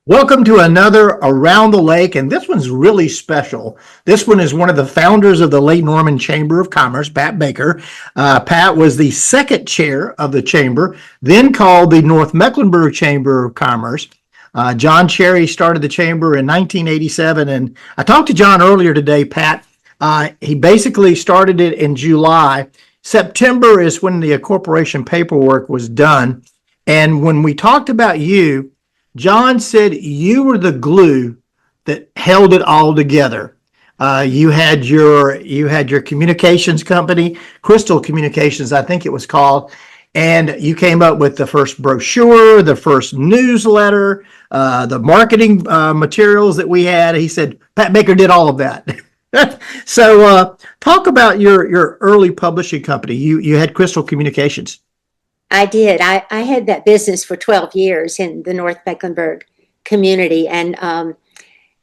Welcome to another Around the Lake, and this one's really special. This one is one of the founders of the Lake Norman Chamber of Commerce, Pat Baker. Pat was the second chair of the chamber, then called the North Mecklenburg Chamber of Commerce. John Cherry started the chamber in 1987, and I talked to John earlier today, Pat. He basically started it in July. September is when the corporation paperwork was done, and when we talked about you, John said you were the glue that held it all together. You had your communications company, Crystal Communications, I think it was called, and you came up with the first brochure, the first newsletter, the marketing materials that we had. He said Pat Baker did all of that. So talk about your early publishing company. You had Crystal Communications. I did. I had that business for 12 years in the North Mecklenburg community, and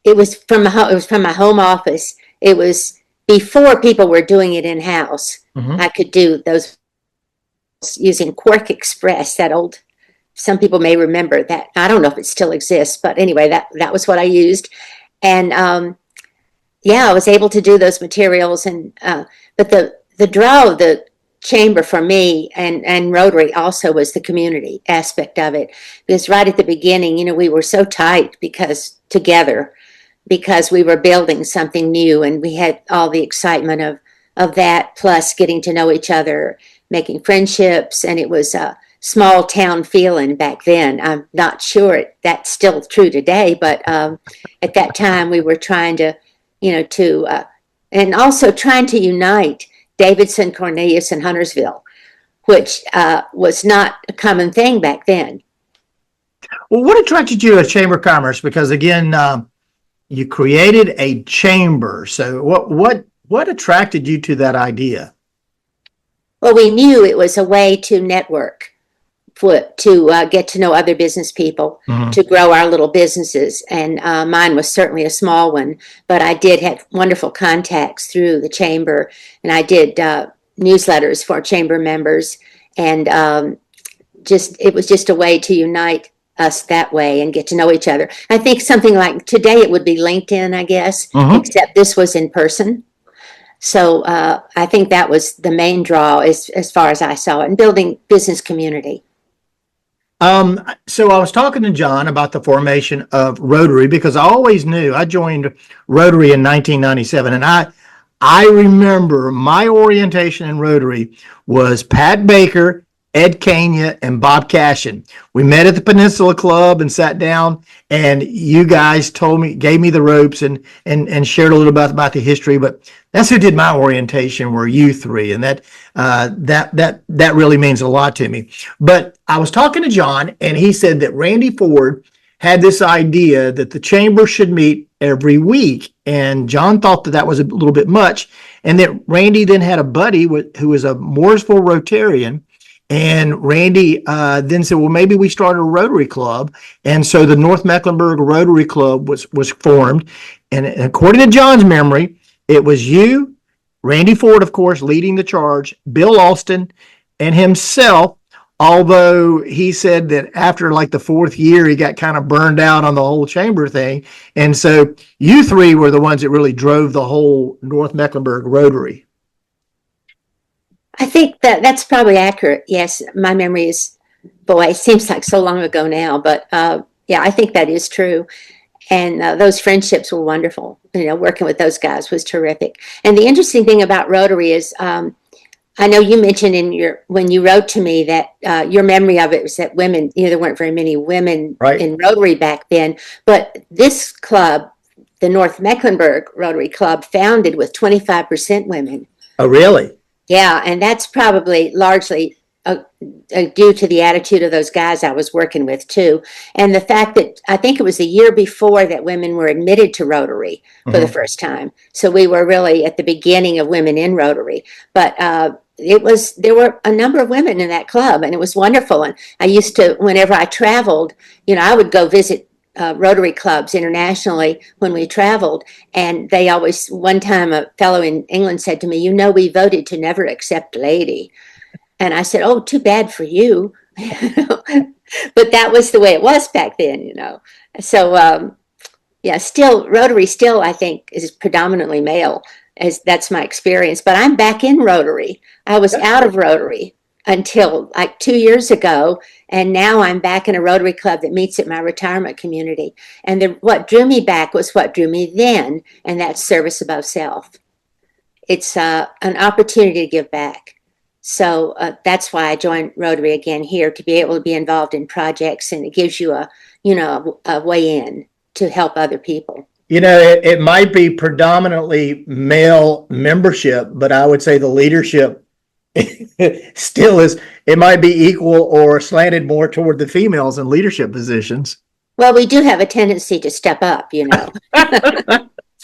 it was from my home office. It was before people were doing it in house. Mm-hmm. I could do those using Quark Express. That old. Some people may remember that. I don't know if it still exists, but anyway, that was what I used, and I was able to do those materials. And but the draw of the chamber for me and Rotary also was the community aspect of it, because right at the beginning, we were so tight because we were building something new, and we had all the excitement of that, plus getting to know each other, making friendships, and it was a small town feeling back then. I'm not sure that's still true today, but at that time we were trying to, and also trying to unite Davidson, Cornelius, and Huntersville, which was not a common thing back then. Well, what attracted you to Chamber of Commerce? Because again, you created a chamber. So what attracted you to that idea? Well, we knew it was a way to network, to get to know other business people, mm-hmm. to grow our little businesses. And mine was certainly a small one, but I did have wonderful contacts through the chamber, and I did newsletters for chamber members, and it was just a way to unite us that way and get to know each other. I think something like today it would be LinkedIn, I guess, mm-hmm. except this was in person. So I think that was the main draw as far as I saw it, and building business community. So I was talking to John about the formation of Rotary, because I always knew. I joined Rotary in 1997, and I remember my orientation in Rotary was Pat Baker, Ed Kania, and Bob Cashin. We met at the Peninsula Club and sat down, and you guys gave me the ropes and shared a little bit about the history. But that's who did my orientation, were you three, and that really means a lot to me. But I was talking to John, and he said that Randy Ford had this idea that the chamber should meet every week, and John thought that was a little bit much, and that Randy then had a buddy who was a Mooresville Rotarian. And Randy then said, well, maybe we start a Rotary Club. And so the North Mecklenburg Rotary Club was formed. And according to John's memory, it was you, Randy Ford, of course, leading the charge, Bill Alston, and himself, although he said that after like the fourth year, he got kind of burned out on the whole chamber thing. And so you three were the ones that really drove the whole North Mecklenburg Rotary. I think that's probably accurate. Yes, my memory is, boy, it seems like so long ago now, but I think that is true. And those friendships were wonderful. Working with those guys was terrific. And the interesting thing about Rotary is, I know you mentioned when you wrote to me that your memory of it was that women, there weren't very many women right. in Rotary back then, but this club, the North Mecklenburg Rotary Club, founded with 25% women. Oh, really? Yeah, and that's probably largely due to the attitude of those guys I was working with, too. And the fact that I think it was the year before that women were admitted to Rotary for mm-hmm. the first time. So we were really at the beginning of women in Rotary. But there were a number of women in that club, and it was wonderful. And I used to, whenever I traveled, I would go visit Rotary clubs internationally when we traveled, and they always, one time a fellow in England said to me, we voted to never accept lady. And I said, oh, too bad for you. but that was the way it was back then, So, yeah, still Rotary still I think is predominantly male, as that's my experience. But I'm back in Rotary. I was out of Rotary until like 2 years ago, and now I'm back in a Rotary club that meets at my retirement community. And what drew me back was what drew me then, and that's service above self. It's an opportunity to give back. So that's why I joined Rotary again here, to be able to be involved in projects, and it gives you a way in to help other people. It might be predominantly male membership, but I would say the leadership still is, it might be equal or slanted more toward the females in leadership positions. Well, we do have a tendency to step up.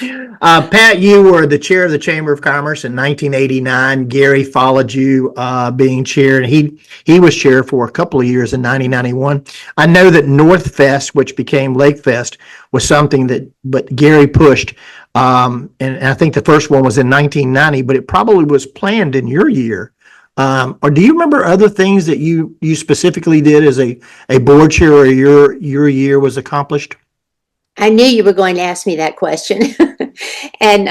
Pat, you were the chair of the Chamber of Commerce in 1989. Gary followed you being chair, and he was chair for a couple of years in 1991. I know that North Fest, which became Lake Fest, was something but Gary pushed. And I think the first one was in 1990, but it probably was planned in your year. Or do you remember other things that you specifically did as a board chair, or your year was accomplished? I knew you were going to ask me that question. And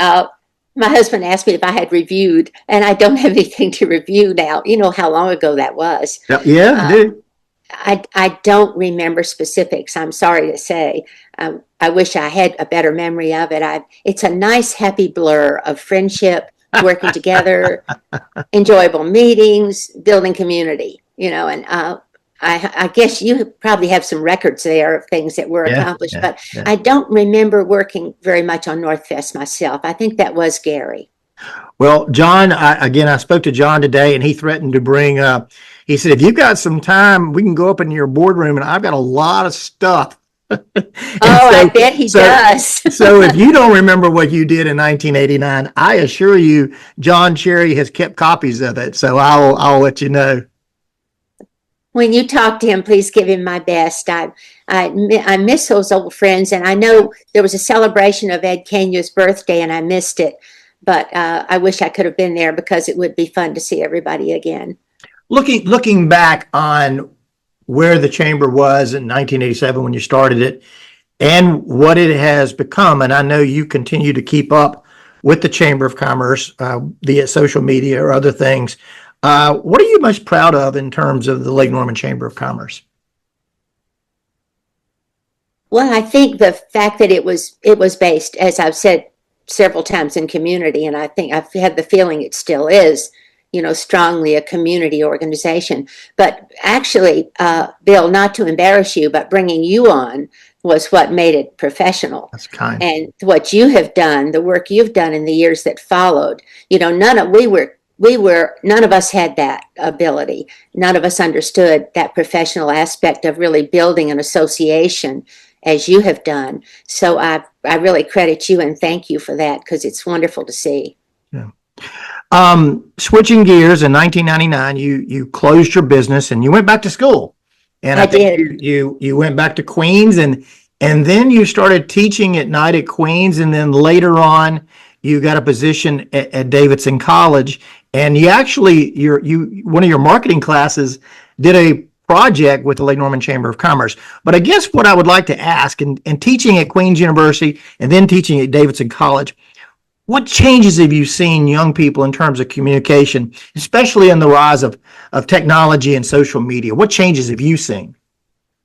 my husband asked me if I had reviewed, and I don't have anything to review now. You know how long ago that was. Yeah, I did. I don't remember specifics, I'm sorry to say. I wish I had a better memory of it. It's a nice, happy blur of friendship, working together, enjoyable meetings, building community, and I guess you probably have some records there of things that were accomplished, but I don't remember working very much on North Fest myself. I think that was Gary. Well, John, I spoke to John today, and he threatened to bring he said, if you've got some time, we can go up into your boardroom, and I've got a lot of stuff. I bet he does. So if you don't remember what you did in 1989, I assure you, John Cherry has kept copies of it. So I'll let you know. When you talk to him, please give him my best. I miss those old friends, and I know there was a celebration of Ed Kenya's birthday, and I missed it. But I wish I could have been there, because it would be fun to see everybody again. Looking back on where the chamber was in 1987 when you started it, and what it has become, and I know you continue to keep up with the Chamber of Commerce via social media or other things. What are you most proud of in terms of the Lake Norman Chamber of Commerce? Well, I think the fact that it was based, as I've said several times, in community, and I think I've had the feeling it still is, strongly a community organization. But actually, Bill, not to embarrass you, but bringing you on was what made it professional. That's kind. And what you have done, the work you've done in the years that followed, none of us had that ability. None of us understood that professional aspect of really building an association as you have done. So I really credit you and thank you for that, because it's wonderful to see. Yeah. Switching gears, in 1999, you closed your business and you went back to school. And I think you went back to Queens, and then you started teaching at night at Queens, and then later on you got a position at Davidson College, and you actually one of your marketing classes did a project with the Lake Norman Chamber of Commerce. But I guess what I would like to ask, and teaching at Queens University and then teaching at Davidson College, what changes have you seen young people in terms of communication, especially in the rise of technology and social media? What changes have you seen?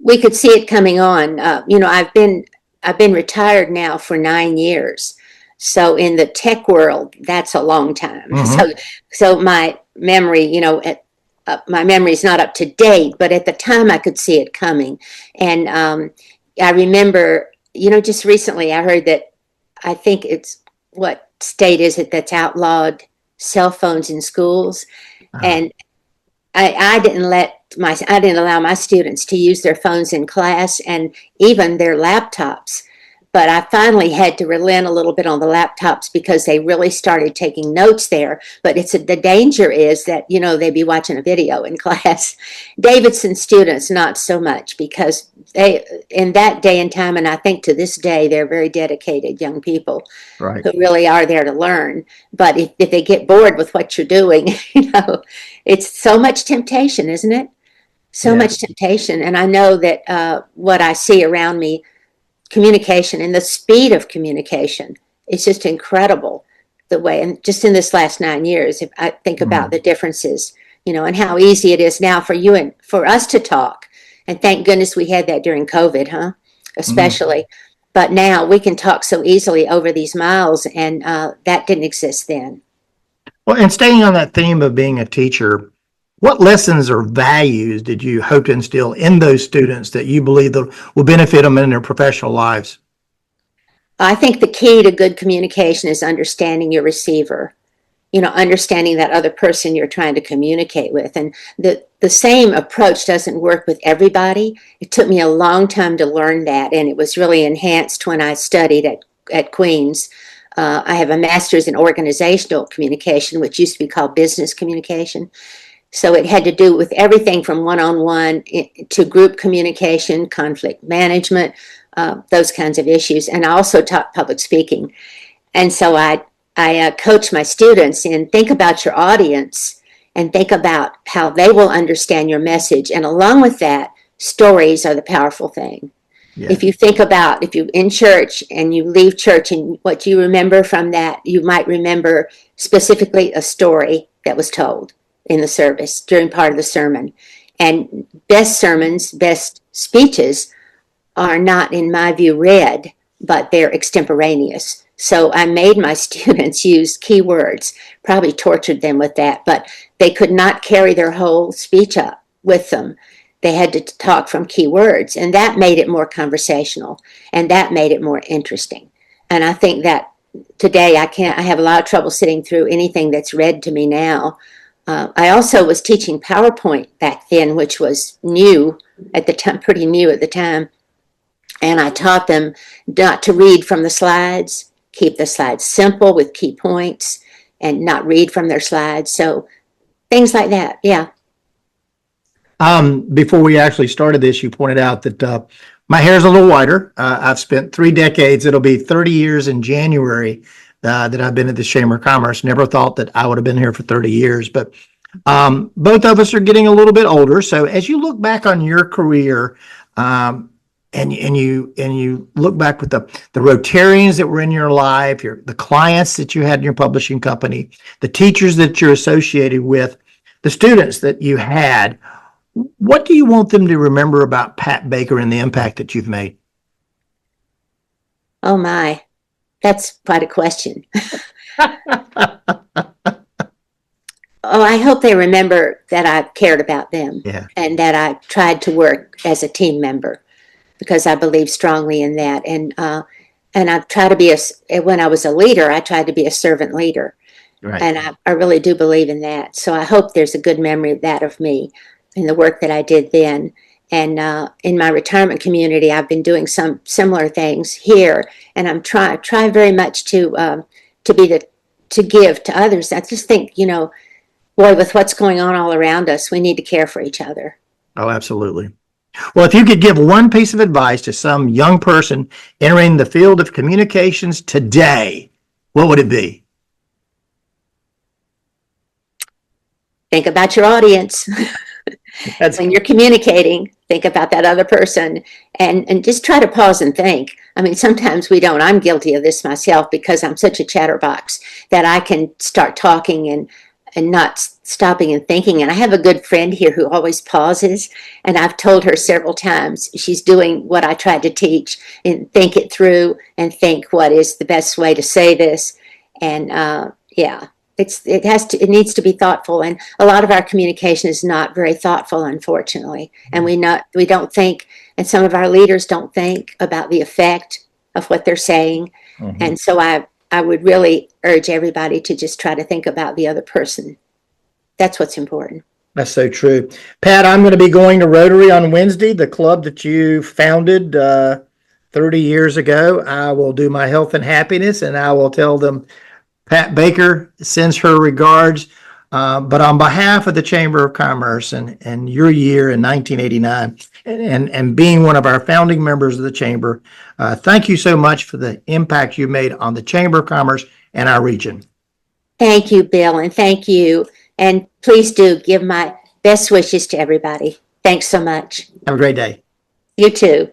We could see it coming on. I've been retired now for 9 years. So in the tech world, that's a long time. Mm-hmm. So my memory, my memory is not up to date, but at the time I could see it coming. And I remember, just recently I heard that, I think it's, what state is it that's outlawed cell phones in schools? Uh-huh. And I didn't allow my students to use their phones in class, and even their laptops. But I finally had to relent a little bit on the laptops, because they really started taking notes there. But the danger is that, they'd be watching a video in class. Davidson students, not so much, because they, in that day and time, and I think to this day, they're very dedicated young people, right, who really are there to learn. But if they get bored with what you're doing, it's so much temptation, isn't it? So Yeah. much temptation. And I know that what I see around me, communication and the speed of communication, is just incredible. The way, and just in this last 9 years, if I think about the differences, and how easy it is now for you and for us to talk. And thank goodness we had that during COVID, especially. But now we can talk so easily over these miles, and that didn't exist then. Well, and staying on that theme of being a teacher, what lessons or values did you hope to instill in those students that you believe that will benefit them in their professional lives? I think the key to good communication is understanding your receiver, understanding that other person you're trying to communicate with. And the same approach doesn't work with everybody. It took me a long time to learn that, and it was really enhanced when I studied at Queens. I have a master's in organizational communication, which used to be called business communication. So it had to do with everything from one-on-one to group communication, conflict management, those kinds of issues. And I also taught public speaking. And so I coach my students in think about your audience and think about how they will understand your message. And along with that, stories are the powerful thing. Yeah. If you think about, if you're in church and you leave church and what you remember from that, you might remember specifically a story that was told in the service during part of the sermon. And best sermons, best speeches are not, in my view, read, but they're extemporaneous. So I made my students use keywords, probably tortured them with that, but they could not carry their whole speech up with them. They had to talk from keywords, and that made it more conversational, and that made it more interesting. And I think that today I have a lot of trouble sitting through anything that's read to me now. I also was teaching PowerPoint back then, which was new at the time, pretty new at the time. And I taught them not to read from the slides, keep the slides simple with key points, and not read from their slides. So things like that, yeah. Before we actually started this, you pointed out that my hair is a little whiter. I've spent 3 decades. It'll be 30 years in January that I've been at the Chamber of Commerce. Never thought that I would have been here for 30 years, but both of us are getting a little bit older. So as you look back on your career, and you look back with the Rotarians that were in your life, the clients that you had in your publishing company, the teachers that you're associated with, the students that you had, what do you want them to remember about Pat Baker and the impact that you've made? Oh my, that's quite a question. Oh, I hope they remember that I cared about them, yeah, and that I tried to work as a team member, because I believe strongly in that. And I try to be when I was a leader, I tried to be a servant leader. Right. And I really do believe in that. So I hope there's a good memory of that of me and the work that I did then. And in my retirement community, I've been doing some similar things here. And I'm try very much to give to others. I just think, boy, with what's going on all around us, we need to care for each other. Oh, absolutely. Well, if you could give one piece of advice to some young person entering the field of communications today, what would it be? Think about your audience. When you're communicating, think about that other person, and just try to pause and think. I mean, sometimes we don't. I'm guilty of this myself because I'm such a chatterbox that I can start talking and not stopping and thinking. And I have a good friend here who always pauses, and I've told her several times she's doing what I tried to teach, and think it through and think what is the best way to say this. And yeah, it needs to be thoughtful, and a lot of our communication is not very thoughtful, unfortunately. And we don't think, and some of our leaders don't think about the effect of what they're saying. Mm-hmm. And so I would really urge everybody to just try to think about the other person. That's what's important. That's so true. Pat, I'm going to be going to Rotary on Wednesday, the club that you founded 30 years ago. I will do my health and happiness, and I will tell them Pat Baker sends her regards. But on behalf of the Chamber of Commerce and your year in 1989 and being one of our founding members of the Chamber, thank you so much for the impact you made on the Chamber of Commerce and our region. Thank you, Bill, and thank you. And please do give my best wishes to everybody. Thanks so much. Have a great day. You too.